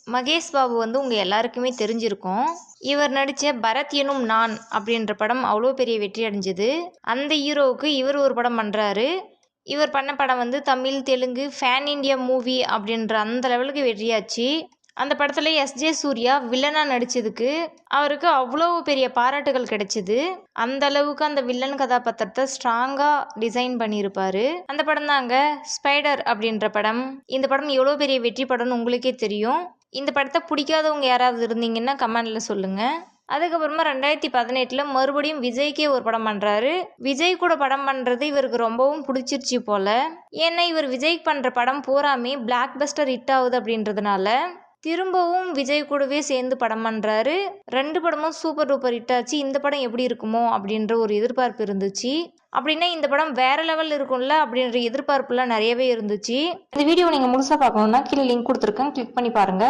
மகேஷ் பாபு வந்து உங்கள் எல்லாருக்குமே தெரிஞ்சிருக்கும். இவர் நடித்த பரத் எனும் நான் அப்படின்ற படம் அவ்வளோ பெரிய வெற்றி அடைஞ்சது. அந்த ஹீரோவுக்கு இவர் ஒரு படம் பண்ணுறாரு. இவர் பண்ண படம் வந்து Tamil, Telugu, fan India movie அப்படின்ற அந்த லெவலுக்கு வெற்றியாச்சு. அந்த படத்தில் எஸ்ஜே சூர்யா வில்லனாக நடித்ததுக்கு அவருக்கு அவ்வளோ பெரிய பாராட்டுகள் கிடைச்சிது. அந்த அளவுக்கு அந்த வில்லன் கதாபாத்திரத்தை ஸ்ட்ராங்காக டிசைன் பண்ணியிருப்பார். அந்த படம் தாங்க ஸ்பைடர் அப்படின்ற படம். இந்த படம் எவ்வளோ பெரிய வெற்றி படம்னு உங்களுக்கே தெரியும். இந்த படத்தை பிடிக்காதவங்க யாராவது இருந்தீங்கன்னா கமெண்டில் சொல்லுங்கள். அதுக்கப்புறமா 2018 மறுபடியும் விஜய்க்கே ஒரு படம் பண்ணுறாரு. விஜய் கூட படம் பண்ணுறது இவருக்கு ரொம்பவும் பிடிச்சிருச்சு போல். ஏன்னா இவர் விஜய் பண்ணுற படம் பூராமே பிளாக் பஸ்டர் ஹிட் ஆகுது அப்படின்றதுனால திரும்பவும் விஜய் கூடவே சேர்ந்து படம் பண்ணுறாரு. 2 படமும் சூப்பர் டூப்பர் ஹிட் ஆச்சு. இந்த படம் எப்படி இருக்குமோ அப்படின்ற ஒரு எதிர்பார்ப்பு இருந்துச்சு. அப்படின்னா இந்த படம் வேற லெவல் இருக்கும்ல அப்படின்ற எதிர்பார்ப்புலாம் நிறையவே இருந்துச்சு. இந்த வீடியோ நீங்கள் முழுசாக பார்க்கணுன்னா கீழே லிங்க் கொடுத்துருக்கேன், கிளிக் பண்ணி பாருங்கள்.